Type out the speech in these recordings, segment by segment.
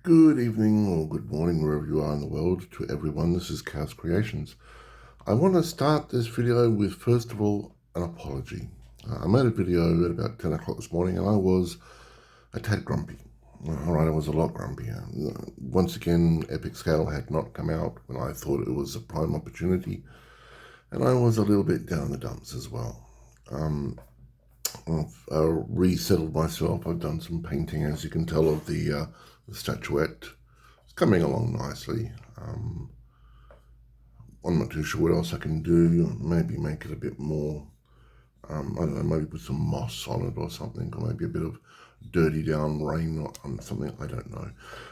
Good evening or good morning, wherever you are in the world, to everyone. This is Chaos Creations. I want to start this video with, first of all, an apology. I made a video at about 10 o'clock this morning and I was a tad grumpy. All right, I was a lot grumpier. Once again, Epic Scale had not come out when I thought it was a prime opportunity, and I was a little bit down in the dumps as well. I've resettled myself. I've done some painting, as you can tell, of the statuette. It's coming along nicely. I'm not too sure what else I can do. Maybe make it a bit more, I don't know, maybe put some moss on it or something, or maybe a bit of dirty down rain or something. I don't know.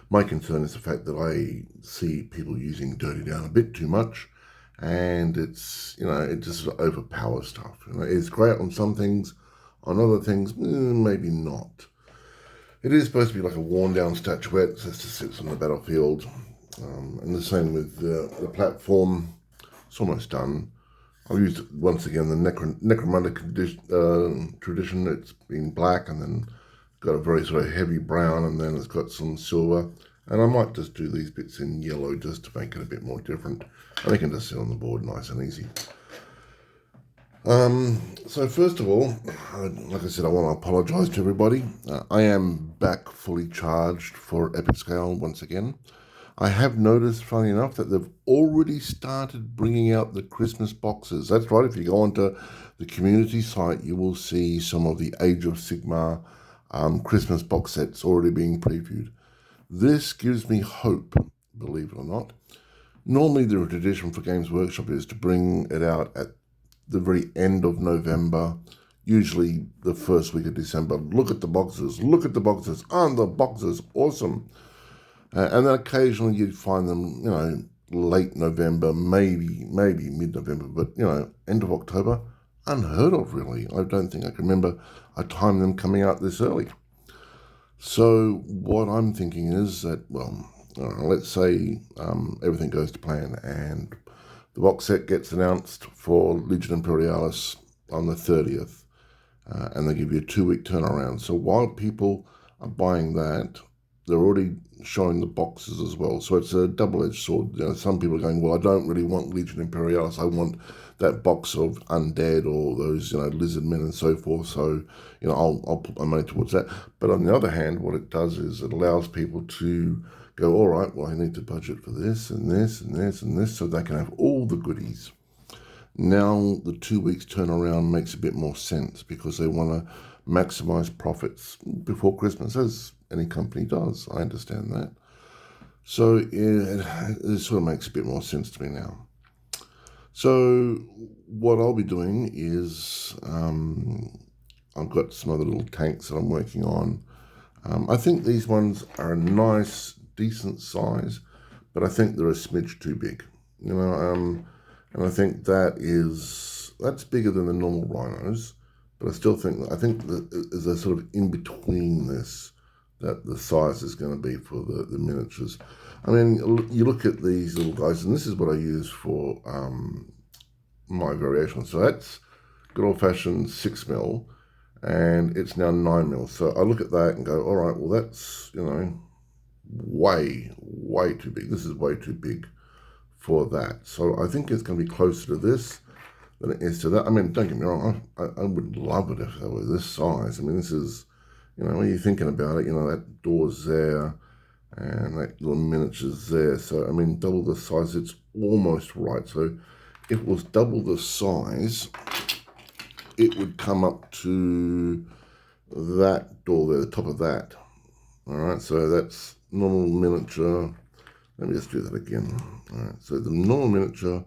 My concern is the fact that I see people using dirty down a bit too much, and it just overpowers stuff. It's great on some things, on other things, maybe not. It is supposed to be like a worn down statuette that just sits on the battlefield. And the same with the platform. It's almost done. I've used once again the necromantic tradition. It's been black and then got a very sort of heavy brown, and then it's got some silver. And I might just do these bits in yellow just to make it a bit more different. And they can just sit on the board nice and easy. So first of all, like I said, I want to apologise to everybody. I am back fully charged for Epic Scale once again. I have noticed, funny enough, that they've already started bringing out the Christmas boxes. That's right, if you go onto the community site, you will see some of the Age of Sigmar Christmas box sets already being previewed. This gives me hope, believe it or not. Normally, the tradition for Games Workshop is to bring it out at the very end of November, usually the first week of December. Look at the boxes, aren't the boxes awesome? And then occasionally you'd find them, late November, maybe mid-November, but, end of October, unheard of, really. I don't think I can remember a time them coming out this early. So what I'm thinking is that, let's say everything goes to plan and the box set gets announced for Legion Imperialis on the 30th, and they give you a 2-week turnaround. So while people are buying that, they're already showing the boxes as well. So it's a double-edged sword. Some people are going, well, I don't really want Legion Imperialis. I want that box of undead or those, lizard men and so forth. So, I'll put my money towards that. But on the other hand, what it does is it allows people to go, all right, well, I need to budget for this and this and this and this, so they can have all the goodies. Now the 2 weeks turnaround makes a bit more sense because they want to maximize profits before Christmas, as any company does. I understand that. So it sort of makes a bit more sense to me now. So what I'll be doing is I've got some other little tanks that I'm working on. I think these ones are a nice, decent size, but I think they're a smidge too big. And I think that's bigger than the normal rhinos, but I think that there's a sort of in between this that the size is going to be for the miniatures. I mean, you look at these little guys, and this is what I use for my variation. So that's good old-fashioned 6mm, and it's now 9mm. So I look at that and go, all right, well, that's, way too big. This is way too big for that. So I think it's going to be closer to this than it is to that. I mean, don't get me wrong, I would love it if they were this size. I mean, this is, when you're thinking about it, that door's there and that little miniature's there. So, I mean, double the size, it's almost right. So if it was double the size, it would come up to that door there, the top of that. All right, so that's normal miniature. Let me just do that again. All right, so the normal miniature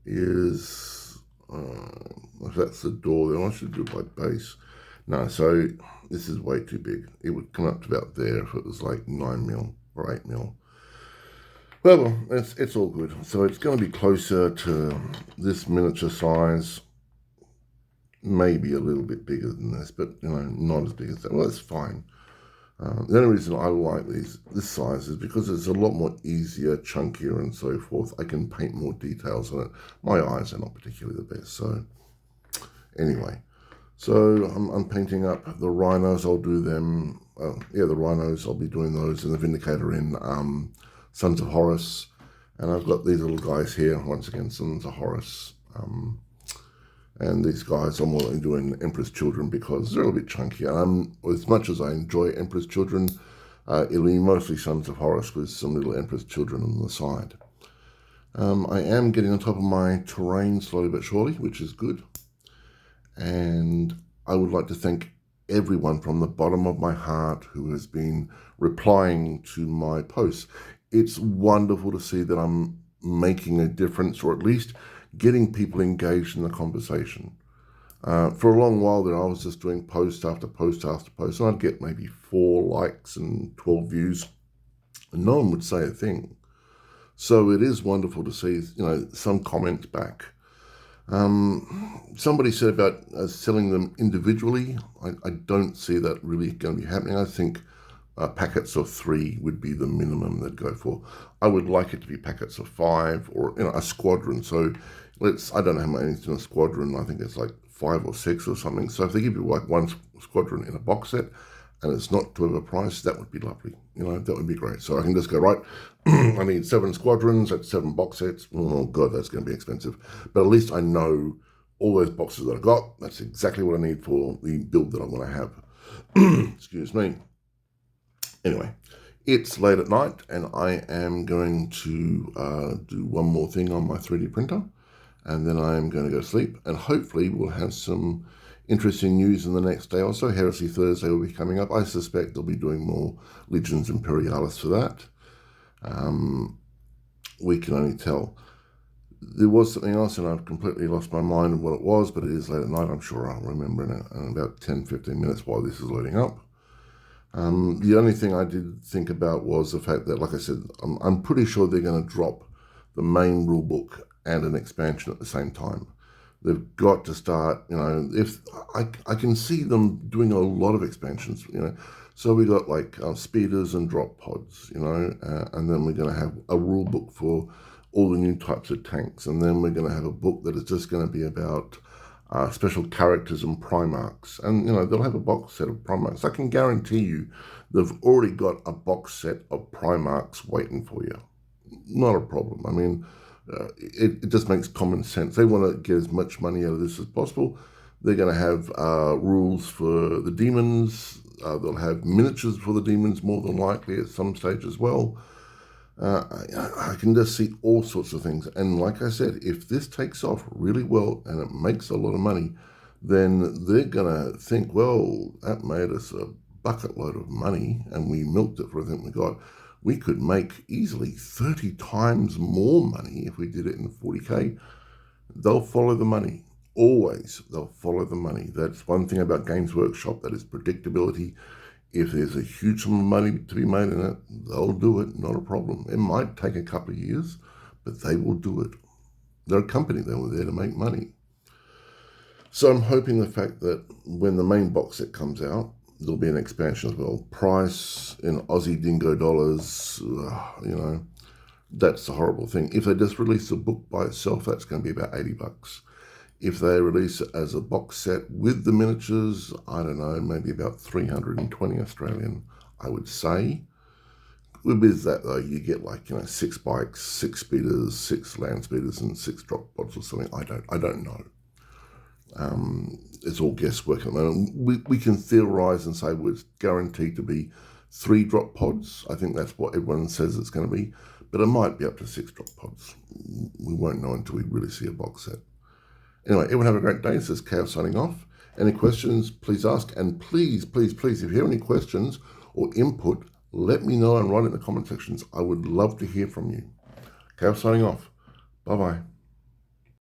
is, if that's the door there, I should do it by base. No, so this is way too big. It would come up to about there if it was like 9mm or 8mm. Well, it's all good. So it's going to be closer to this miniature size, maybe a little bit bigger than this, but not as big as that. Well, that's fine. The only reason I like this size is because it's a lot more easier, chunkier, and so forth. I can paint more details on it. My eyes are not particularly the best, so anyway. So I'm painting up the rhinos. I'll do them the Rhinos. I'll be doing those, and the Vindicator in Sons of Horus. And I've got these little guys here, once again, Sons of Horus. And these guys, I'm only doing Emperor's Children because they're a little bit chunky. And as much as I enjoy Emperor's Children, it'll be mostly Sons of Horus with some little Emperor's Children on the side. I am getting on top of my terrain slowly but surely, which is good. And I would like to thank everyone from the bottom of my heart who has been replying to my posts. It's wonderful to see that I'm making a difference, or at least getting people engaged in the conversation. For a long while there, I was just doing post after post after post, and I'd get maybe 4 likes and 12 views, and no one would say a thing. So it is wonderful to see, some comments back. Somebody said about selling them individually. I don't see that really going to be happening. I think packets of 3 would be the minimum they'd go for. I would like it to be packets of 5, or a squadron. So I don't know how many's in a squadron. I think it's like 5 or 6 or something. So if they give you like 1 squadron in a box set and it's not too overpriced, that would be lovely. That would be great. So I can just go, right, I need 7 squadrons, that's 7 box sets. Oh God, that's going to be expensive. But at least I know all those boxes that I got, that's exactly what I need for the build that I want to have. Excuse me. Anyway, it's late at night and I am going to do one more thing on my 3D printer, and then I am going to go to sleep, and hopefully we'll have some interesting news in the next day or so. Heresy Thursday will be coming up. I suspect they'll be doing more Legions Imperialis for that. We can only tell. There was something else and I've completely lost my mind of what it was, but it is late at night. I'm sure I'll remember in about 10-15 minutes while this is loading up. The only thing I did think about was the fact that, like I said, I'm pretty sure they're going to drop the main rulebook and an expansion at the same time. They've got to start, if I can see them doing a lot of expansions, So we got like speeders and drop pods, and then we're going to have a rule book for all the new types of tanks. And then we're going to have a book that is just going to be about special characters and Primarchs. And, they'll have a box set of Primarchs. I can guarantee you they've already got a box set of Primarchs waiting for you. Not a problem. I mean, it just makes common sense. They want to get as much money out of this as possible. They're going to have rules for the demons. They'll have miniatures for the demons more than likely at some stage as well. I can just see all sorts of things. And like I said, if this takes off really well and it makes a lot of money, then they're going to think, well, that made us a bucket load of money and we milked it for everything we got. We could make easily 30 times more money if we did it in 40K. They'll follow the money. Always, they'll follow the money. That's one thing about Games Workshop, that is predictability. If there's a huge sum of money to be made in it, they'll do it, not a problem. It might take a couple of years, but they will do it. They're a company, they were there to make money. So I'm hoping the fact that when the main box set comes out, there'll be an expansion as well. Price in Aussie dingo dollars, that's the horrible thing. If they just release the book by itself, that's going to be about $80. If they release it as a box set with the miniatures, I don't know, maybe about 320 Australian, I would say. With that though, you get 6 bikes, 6 speeders, 6 land speeders, and 6 drop pods or something. I don't know. It's all guesswork at the moment. We can theorize and say, well, it's guaranteed to be 3 drop pods. I think that's what everyone says it's going to be, but it might be up to 6 drop pods. We won't know until we really see a box set. Anyway, everyone have a great day. This is Chaos signing off. Any questions, please ask. And please, please, please, if you have any questions or input, let me know and write in the comment sections. I would love to hear from you. Chaos signing off. Bye-bye.